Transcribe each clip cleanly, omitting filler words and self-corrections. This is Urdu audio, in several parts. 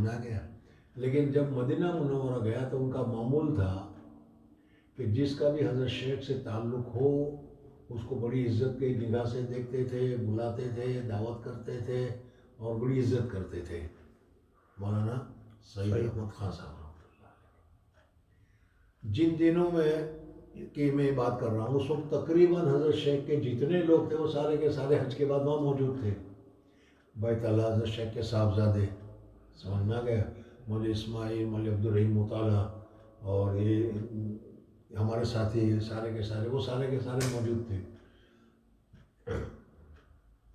سمجھا گیا. لیکن جب مدینہ منورہ گیا تو ان کا معمول تھا کہ جس کا بھی حضرت شیخ سے تعلق ہو اس کو بڑی عزت کی نگاہ سے دیکھتے تھے، بلاتے تھے، دعوت کرتے تھے اور بڑی عزت کرتے تھے. مولانا سعید احمد خان صاحب رحمۃ اللہ علیہ. جن دنوں میں کہ میں بات کر رہا ہوں اس وقت تقریباً حضرت شیخ کے جتنے لوگ تھے وہ سارے کے سارے حج کے بعد وہاں موجود تھے. بیت اللہ حضرت شیخ کے صاحبزادے، سمجھ میں آ گیا، مولوی اسماعیل، مولوی عبدالرحیم مطالعہ، اور یہ ہمارے ساتھی سارے کے سارے وہ سارے کے سارے موجود تھے.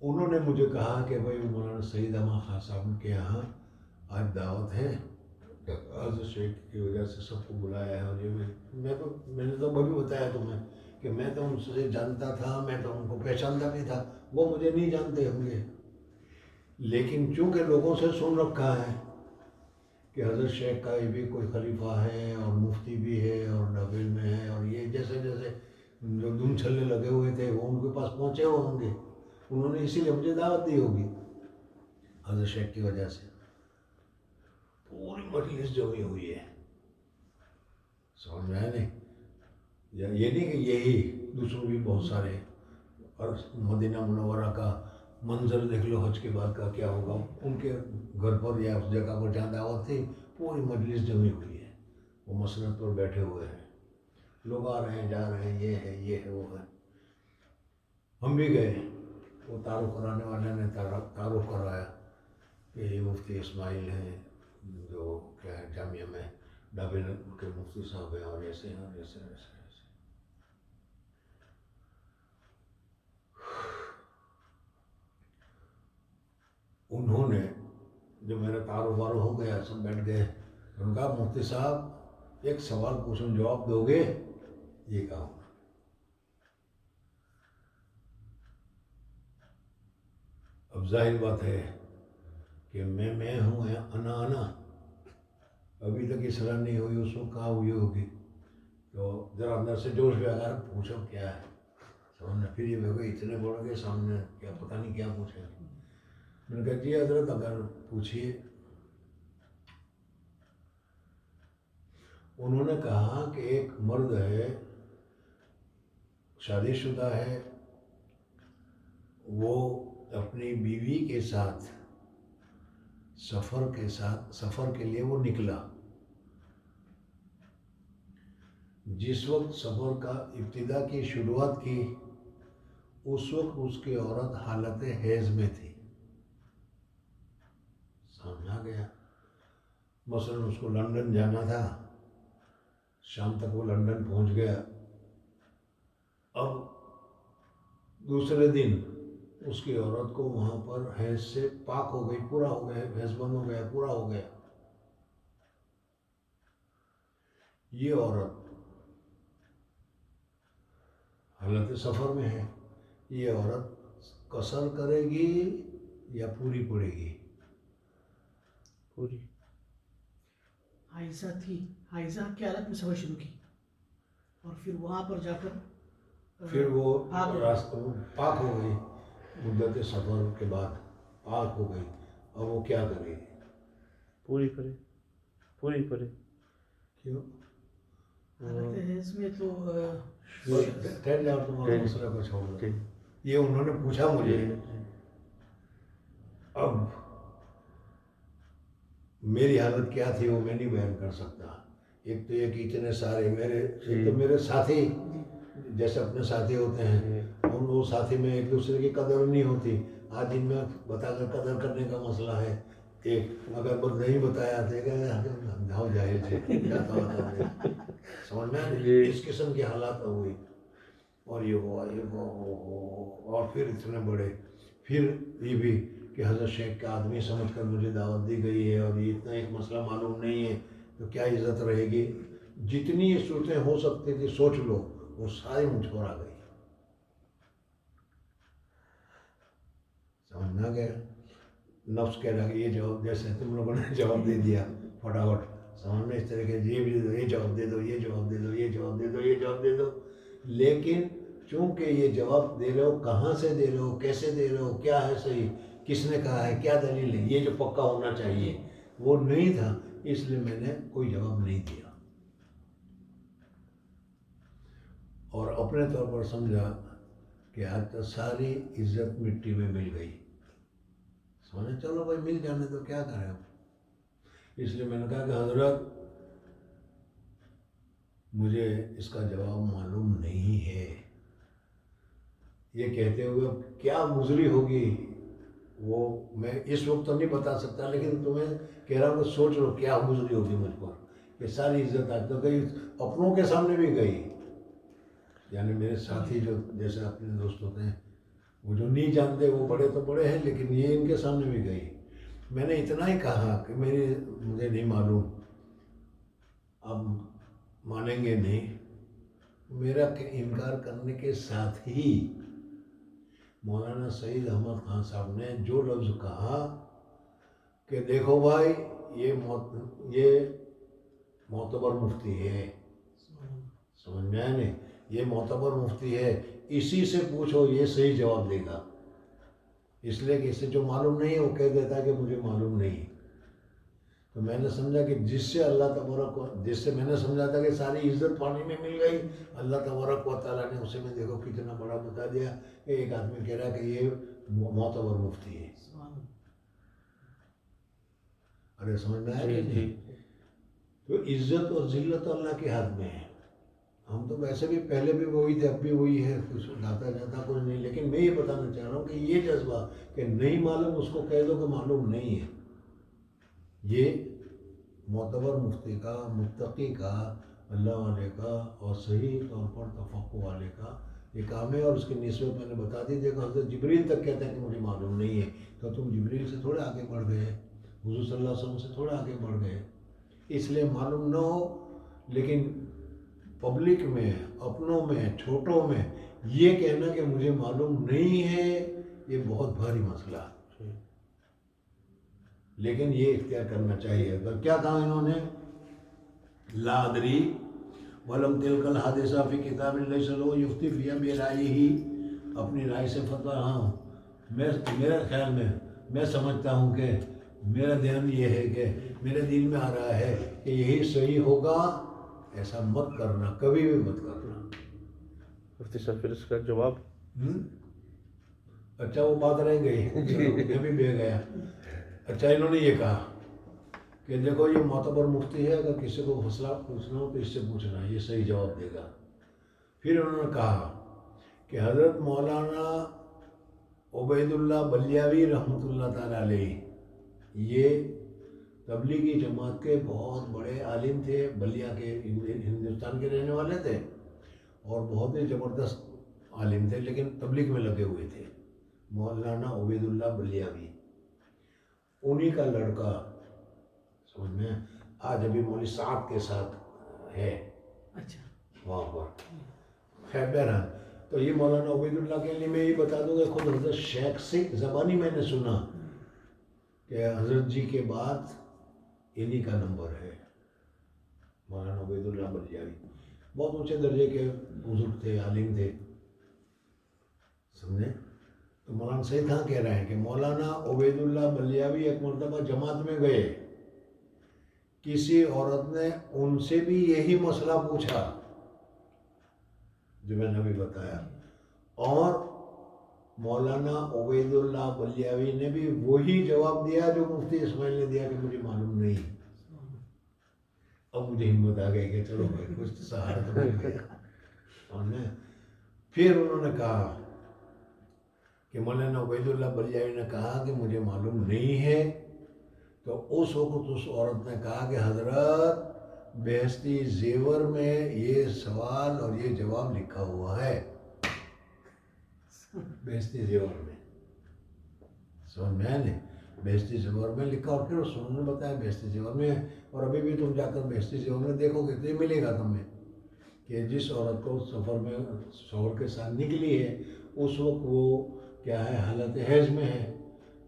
انہوں نے مجھے کہا کہ بھائی مولانا سعید احمد خان صاحب کے یہاں آج دعوت ہے، حضرت شیخ کی وجہ سے سب کو بلایا ہے. اور یہ میں نے تو بھی بتایا تمہیں کہ میں تو ان سے جانتا تھا، میں تو ان کو پہچانتا بھی تھا، وہ مجھے نہیں جانتے ہوں گے، لیکن چونکہ لوگوں سے سن رکھا ہے کہ حضرت شیخ کا یہ بھی کوئی خلیفہ ہے اور مفتی بھی ہے اور ڈبل میں ہے، اور یہ جیسے جیسے جو دم چھلنے لگے ہوئے تھے وہ ان کے پاس پہنچے ہوں گے، انہوں نے اسی لیے مجھے دعوت دی ہوگی حضرت شیخ کی وجہ سے. پوری مجلس جمی ہوئی ہے، سمجھ میں آیا نہیں؟ یہ نہیں کہ یہی، دوسروں بھی بہت سارے. اور مدینہ منورہ کا منظر دیکھ لو حج کے بعد کا کیا ہوگا. ان کے گھر پر یا اس جگہ پر جہاں دعوت تھی پوری مجلس جمی ہوئی ہے، وہ مسند پر بیٹھے ہوئے ہیں، لوگ آ رہے ہیں جا رہے ہیں، یہ ہے یہ ہے وہ ہے. ہم بھی گئے، وہ تعارف کرانے والے نے تعارف کروایا کہ یہ مفتی اسماعیل ہیں جو کیا ہے جامعہ میں ڈابل کے مفتی صاحب ہیں، اور ایسے ہیں اور ایسے ایسے ایسے. انہوں نے جو میرا تعارف وارف ہو گیا، سب بیٹھ گئے. ان کا مفتی صاحب ایک سوال پوچھوں جواب دو گے؟ یہ کہا. اب ظاہر بات ہے کہ میں ہوں انا ابھی تک اصلاح نہیں ہوئی، اس وقت کہاں ہوئی ہوگی. تو ذرا اندر سے جوش بھی آ پوچھو کیا ہے، سامنے پھر یہ ہوگا اتنے بڑوں کے سامنے کیا پتہ نہیں کیا پوچھیں. میں نے کہا جی حضرت اگر پوچھیے. انہوں نے کہا کہ ایک مرد ہے، شادی شدہ ہے، وہ اپنی بیوی کے ساتھ سفر کے لیے وہ نکلا. جس وقت سفر کا ابتدا کی شروعات کی اس وقت اس کی عورت حالت حیض میں تھی. سمجھ آ گیا؟ مثلاً اس کو لندن جانا تھا، شام تک وہ لندن پہنچ گیا. اب دوسرے دن اس کی عورت کو وہاں پر حیض سے پاک ہو گئی، پورا ہو گیا، حیض بند ہو گیا، پورا ہو گیا. یہ عورت حالت سفر میں ہے، یہ عورت قصر کرے گی یا پوری پڑے گی؟ پوری. حائزہ تھی، حائزہ کی حالت میں سفر شروع کی اور پھر وہاں پر جا کر پھر وہ راستہ پاک ہو گئی، مدت سفر کے بعد پاک ہو گئی. اب وہ کیا کرے گی؟ پوری کرے، پوری کرے. کیوں؟ حالت حیض میں تو ٹھہر جاؤ، تمہارا مسئلہ کو چھوڑ دو. یہ انہوں نے پوچھا مجھے. اب میری حالت کیا تھی وہ میں نہیں بیان کر سکتا. ایک تو یہ کہ اتنے سارے میرے ساتھی جیسے اپنے ساتھی ہوتے ہیں، اور وہ ساتھی میں ایک دوسرے کی قدر نہیں ہوتی. آج ان میں بتا کر قدر کرنے کا مسئلہ ہے. ایک اگر نہیں بتایا تو جاہل سے سمجھ میں اس قسم کی حالات ہوئی. اور یہ ہوا اور پھر اتنے بڑے، پھر یہ بھی کہ حضرت شیخ کا آدمی سمجھ کر مجھے دعوت دی گئی ہے اور یہ اتنا ایک مسئلہ معلوم نہیں ہے تو کیا عزت رہے گی. جتنی یہ صورتیں ہو سکتی تھی سوچ لو، وہ ساری مجھ پر آ گئی. سمجھ نہ گیا؟ نفس کہہ رہا کہ یہ جواب جیسے تم لوگوں نے جواب دے دیا فٹافٹ، سمجھ میں اس طرح کے یہ جواب دے دو، یہ جواب دے دو، یہ جواب دے دو، یہ جواب دے دو. لیکن چونکہ یہ جواب دے رہے ہو، کہاں سے دے رہے ہو، کیسے دے رہے ہو، کیا ہے صحیح، کس نے کہا ہے، کیا دلیل ہے، یہ جو پکا ہونا چاہیے. وہ نہیں تھا، اس لیے میں نے کوئی جواب نہیں دیا اور اپنے طور پر سمجھا کہ آج تو ساری عزت مٹی میں مل گئی. سمجھے چلو بھائی مل جانے تو کیا کریں ہم. اس لیے میں نے کہا کہ حضرت مجھے اس کا جواب معلوم نہیں ہے. یہ کہتے ہوئے کیا گزری ہوگی وہ میں اس وقت تو نہیں بتا سکتا، لیکن تمہیں کہہ رہا ہوں کہ سوچ لو کیا گزری ہوگی مجھ پر کہ ساری عزت آج تو گئی، اپنوں کے سامنے بھی گئی. یعنی میرے ساتھی جو جیسے اپنے دوست ہوتے ہیں وہ جو نہیں جانتے وہ بڑے تو بڑے ہیں، لیکن یہ ان کے سامنے بھی گئی. میں نے اتنا ہی کہا کہ مجھے نہیں معلوم، اب مانیں گے نہیں. میرا انکار کرنے کے ساتھ ہی مولانا سعید احمد خان صاحب نے جو لفظ کہا کہ دیکھو بھائی یہ معتبر مفتی ہے، سمجھ میں آیا نہیں، یہ معتبر مفتی ہے، اسی سے پوچھو یہ صحیح جواب دے گا. اس لیے کہ اسے جو معلوم نہیں ہے وہ کہہ دیتا ہے کہ مجھے معلوم نہیں. تو میں نے سمجھا کہ جس سے اللہ تبارک و جس سے میں نے سمجھا تھا کہ ساری عزت پانی میں مل گئی، اللہ تبارک و تعالیٰ نے اسے میں دیکھو کتنا بڑا بتا دیا کہ ایک آدمی کہہ رہا کہ یہ معتبر مفتی ہے. ارے سمجھ میں آیا کہ نہیں؟ تو عزت اور ذلت اللہ کے ہاتھ میں ہے. ہم تو ویسے بھی پہلے بھی وہی تھے، اب بھی وہی ہے، کچھ لاتا جاتا کچھ نہیں. لیکن میں یہ بتانا چاہ رہا ہوں کہ یہ جذبہ کہ نہیں معلوم اس کو کہہ دو کہ معلوم نہیں ہے، یہ معتبر مفتی کا، متقی کا، اللہ والے کا اور صحیح طور پر تفقہ والے کا یہ کام ہے. اور اس کی نسبت میں نے بتا دی. دیکھو حضرت جبریل تک کہتا ہے کہ مجھے معلوم نہیں ہے، تو تم جبریل سے تھوڑے آگے بڑھ گئے، حضور صلی اللہ علیہ وسلم سے تھوڑے آگے بڑھ گئے. اس لیے معلوم نہ ہو، لیکن پبلک میں، اپنوں میں، چھوٹوں میں یہ کہنا کہ مجھے معلوم نہیں ہے یہ بہت بھاری مسئلہ ہے. لیکن یہ اختیار کرنا چاہیے. تو کیا کہا انہوں نے؟ لا ادری ولم تلک الحادثہ فی کتاب لیس لہ یفتی فیہا برائیہ، اپنی رائے سے فتویٰ. ہاں میرے خیال میں سمجھتا ہوں کہ میرا دھیان یہ ہے کہ میرے دل میں آ رہا ہے کہ یہی صحیح ہوگا. ایسا مت کرنا، کبھی بھی مت کرنا. مفتی صاحب پھر اس کا جواب اچھا وہ بات رہ گئی، میں بھی بہ گیا. اچھا انہوں نے یہ کہا کہ دیکھو یہ معتبر مفتی ہے، اگر کسی کو مسئلہ پوچھنا ہو تو اس سے پوچھنا، یہ صحیح جواب دے گا. پھر انہوں نے کہا کہ حضرت مولانا عبید اللہ بلیاوی رحمۃ اللہ تعالیٰ علیہ یہ تبلیغی جماعت کے بہت بڑے عالم تھے. بلیا کے ہندوستان کے رہنے والے تھے اور بہت ہی زبردست عالم تھے، لیکن تبلیغ میں لگے ہوئے تھے. مولانا عبید اللہ بلیاوی انہی کا لڑکا، سمجھ میں آج ابھی مولوی صاحب کے ساتھ ہے اچھا وہاں پر. خیر بہرحال تو یہ مولانا عبید اللہ کے لیے میں یہ بتا دوں گا، خود حضرت شیخ سے زبانی میں نے سنا کہ حضرت جی کے بعد انہی کا نمبر ہے. مولانا عبید اللہ بلیاوی بہت اونچے درجے کے بزرگ تھے، عالم تھے، سمجھے. تو مولانا سعید خان کہہ رہے ہیں کہ مولانا عبید اللہ بلیاوی ایک مرتبہ جماعت میں گئے، کسی عورت نے ان سے بھی یہی مسئلہ پوچھا جو میں نے ابھی بتایا، اور مولانا عبید اللہ بلیاوی نے بھی وہی جواب دیا جو مفتی اسماعیل نے دیا کہ مجھے معلوم نہیں. اب مجھے ہمت آ گئی کہ چلو بھائی کچھ سہارا تو مل گیا. پھر انہوں نے کہا کہ مولانا عبید اللہ بلیاوی نے کہا کہ مجھے معلوم نہیں ہے. تو اس وقت اس عورت نے کہا کہ حضرت بہشتی زیور میں یہ سوال اور یہ جواب لکھا ہوا ہے. بہشتی زیور میں، سمجھ میں آیا نہیں، بہشتی زیور میں لکھا. اور پھر اس نے بتایا بہشتی زیور میں، اور ابھی بھی تم جا کر بہشتی زیور میں دیکھو گے تو یہ ملے گا تمہیں کہ جس عورت کو سفر میں شوہر کے ساتھ نکلی ہے اس وقت وہ کیا ہے، حالت حیض میں ہے.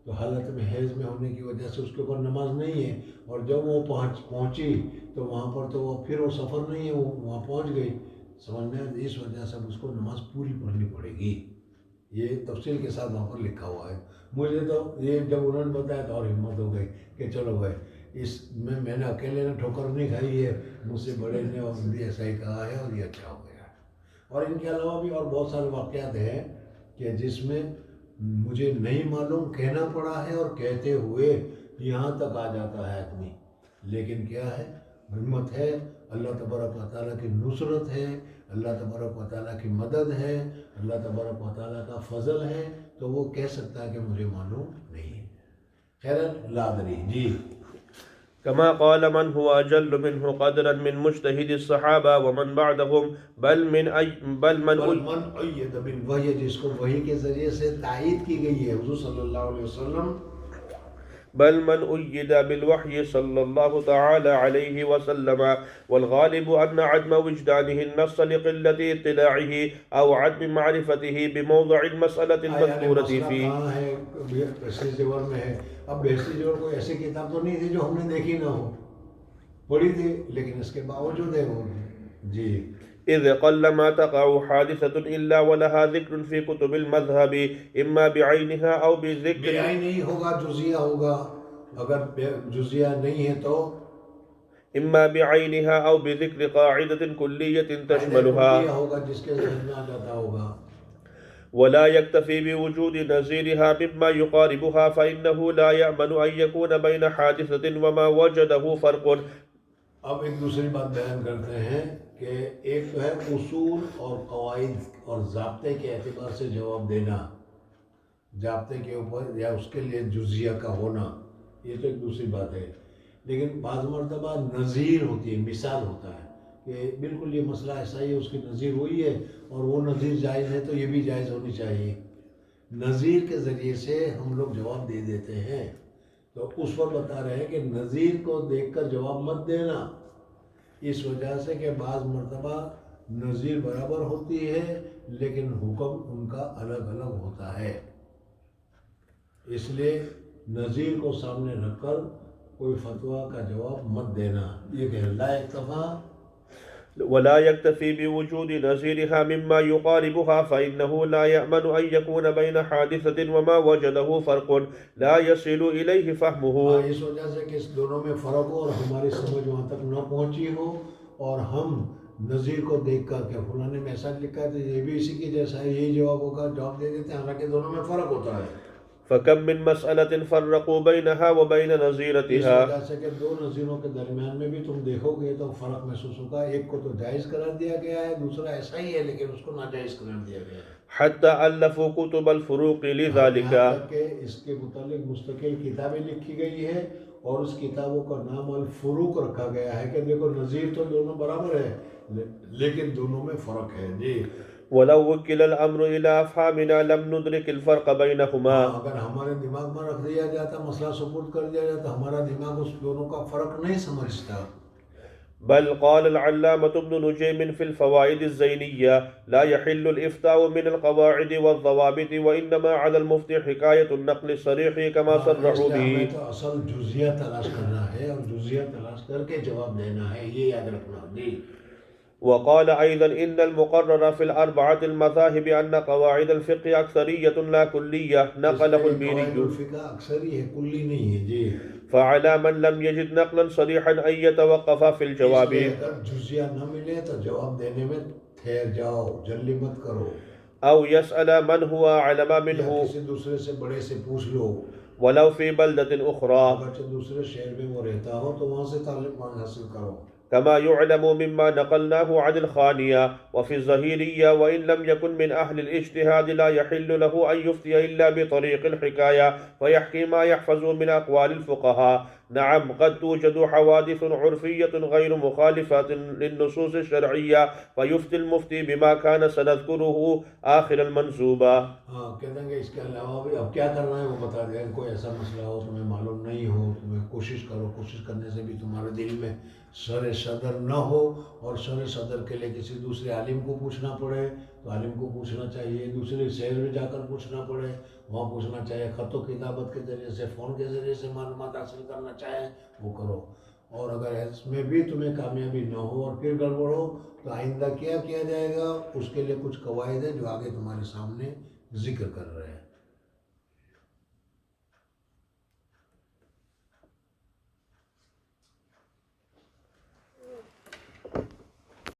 تو حالت میں حیض میں ہونے کی وجہ سے اس کے اوپر نماز نہیں ہے، اور جب وہ پہنچی تو وہاں پر تو وہ پھر وہ سفر نہیں ہے، وہ وہاں پہنچ گئی، سمجھ میں. اس وجہ سے اس کو نماز پوری پڑھنی پڑے گی. یہ تفصیل کے ساتھ وہاں پر لکھا ہوا ہے. مجھے تو یہ جب انہوں نے بتایا تو اور ہمت ہو گئی کہ چلو بھائی اس میں نے اکیلے نے ٹھوکر نہیں کھائی ہے، مجھ سے بڑے نے اور بھی ایسا ہی کہا ہے اور یہ اچھا ہو گیا. اور ان کے علاوہ بھی اور بہت سارے واقعات ہیں کہ جس میں مجھے نہیں معلوم کہنا پڑا ہے اور کہتے ہوئے یہاں تک آ جاتا ہے آدمی. لیکن کیا ہے، ہمت ہے، اللہ تبارک و تعالیٰ کی نصرت ہے، اللہ تبارک و تعالیٰ کی مدد ہے، اللہ تبارک و تعالیٰ کا فضل ہے، تو وہ کہہ سکتا ہے کہ مجھے معلوم نہیں ہے. خیر لادری جی. كما قال من هو أجل منه قدرا من مجتهد الصحابة ومن بعدهم بل من أيد بالوحی، جس کو وحی کے ذریعے سے تائید کی گئی ہے حضور صلی اللہ علیہ وسلم. بل من أيد بالوحي صلى الله تعالى عليه وسلم والغالب أن عدم وجدانه النص لقلة اطلاعه أو عدم معرفته بموضع المسألة المذكورة فيه. کہاں ہے؟ بحثی زیور میں ہے. اب بحثی زیور کوئی ایسی کتاب تو نہیں تھی جو ہم نے دیکھی نہ ہو، پڑھی تھی لیکن اس کے باوجود ہے وہ. جی. إذ قل ما تقع حادثة إلا ولها ذكر في كتب المذهب إما بعينها أو بذكر. بعین نہیں ہوگا، جزیہ ہوگا. اگر جزیہ نہیں ہے تو إما بعينها أو بذكر قاعدة كلية تشملها ہوگا جس کے ذہن میں آ جاتا ہوگا. ولا يكتفي بوجود نظيرها مما يقاربها فإنه لا يأمن أن يكون بين حادثة وما وجده فرق. اب ایک دوسری بات بیان کرتے ہیں کہ ایک تو ہے اصول اور قواعد اور ضابطے کے اعتبار سے جواب دینا، ضابطے کے اوپر یا اس کے لیے جزیہ کا ہونا، یہ تو ایک دوسری بات ہے. لیکن بعض مرتبہ نظیر ہوتی ہے، مثال ہوتا ہے کہ بالکل یہ مسئلہ ایسا ہی ہے، اس کی نظیر وہی ہے اور وہ نظیر جائز ہے تو یہ بھی جائز ہونی چاہیے. نظیر کے ذریعے سے ہم لوگ جواب دے دیتے ہیں. تو اس پر بتا رہے ہیں کہ نظیر کو دیکھ کر جواب مت دینا، اس وجہ سے کہ بعض مرتبہ نظیر برابر ہوتی ہے لیکن حکم ان کا الگ الگ ہوتا ہے. اس لیے نظیر کو سامنے رکھ کر کوئی فتویٰ کا جواب مت دینا. یہ کہ لا اکتفا ولا يكتفي بوجود نظيرها مما يقاربها فإنه لا يأمن أن يكون بين حادثة وما وجده فرق لا يصل إليه فهمه. اس وجہ سے کہ اس دونوں میں فرق ہو اور ہماری سمجھ وہاں تک نہ پہنچی ہو اور ہم نظیر کو دیکھ کر کہ فلاں نے میسج لکھا ہے تو یہ بھی اسی کی جیسا ہے، یہی جواب ہوگا، جواب دے دیتے ہیں، حالانکہ دونوں میں فرق ہوتا ہے. فكم من مسألة فرقوا بينها وبين اس نظيرتها. وجہ سے کہ دو نظیروں کے درمیان میں بھی تم دیکھو گے تو فرق محسوس ہوگا. ایک کو تو جائز قرار دیا گیا ہے، دوسرا ایسا ہی ہے لیکن اس کو ناجائز قرار دیا گیا ہے. حتى ألفوا كتب الفروق لذلك. یہاں تک کہ اس کے متعلق مستقل کتابیں لکھی گئی ہے اور اس کتابوں کا نام الفروق رکھا گیا ہے کہ دیکھو نظیر تو دونوں برابر ہے لیکن دونوں میں فرق ہے. جی. ولو وكل الأمر إلى أفهامنا لم ندرك الفرق بينهما. اگر ہمارے دماغ میں رکھ دیا جاتا، مسئلہ سپرد کر دیا جاتا، ہمارا دماغ اس دونوں کا فرق نہیں سمجھتا. بل قال العلامة ابن نجيم في الفوائد الزينية لا يحل الإفتاء من القواعد والضوابط وإنما على المفتي حكاية النقل الصريح كما صرحوا به. تو اصل جزیہ تلاش کرنا ہے اور جزیہ تلاش کر کے جواب دینا ہے، یہ یاد رکھنا. جی. وقال أيضا إن المقرر في الأربعة المذاهب أن قواعد الفقه أكثرية لا كلية نقله البيري. الفقہ اکثری ہے، کلی نہیں ہے. جی. فعلى من لم يجد نقلا صريحا أن يتوقف في الجواب. اگر جزیہ نہ ملے تو جواب دینے میں ٹھہر جاؤ، جلدی مت کرو. أو يسأل من هو أعلم منه کسی دوسرے سے بڑے سے پوچھ لو، ولو في بلدة أخرى. اگرچہ دوسرے شہر میں وہ رہتا ہو تو وہاں سے تعلیم حاصل کرو. كما يعلم مما نقلناه عن الخانية وفي الظهيرية وإن لم يكن من أهل الاجتهاد لا يحل له أن يفتي إلا بطريق الحكاية ويحكي ما يحفظ من أقوال الفقهاء. نعم قد توجد حوادث عرفية غير مخالفة للنصوص الشرعية فيفتي المفتي بما كان سنذكره آخر المنسوبة. کہتے ہیں کہ اس کے علاوہ بھی اب کیا کرنا ہے وہ بتا دیں. کوئی ایسا مسئلہ ہو تمہیں معلوم نہیں ہو، تمہیں کوشش کرو، کوشش کرنے سے بھی تمہارے دل میں سر صدر نہ ہو اور سر صدر کے لیے کسی دوسرے عالم کو پوچھنا پڑے تو عالم کو پوچھنا چاہیے، دوسرے شہر میں جا کر پوچھنا پڑے وہاں پوچھنا چاہیے، خط و کتابت کے ذریعے سے، فون کے ذریعے سے معلومات حاصل کرنا چاہے وہ کرو. اور اگر اس میں بھی تمہیں کامیابی نہ ہو اور پھر گڑبڑ ہو تو آئندہ کیا کیا جائے گا، اس کے لیے کچھ قواعد ہیں جو آگے تمہارے سامنے ذکر کر رہے ہیں.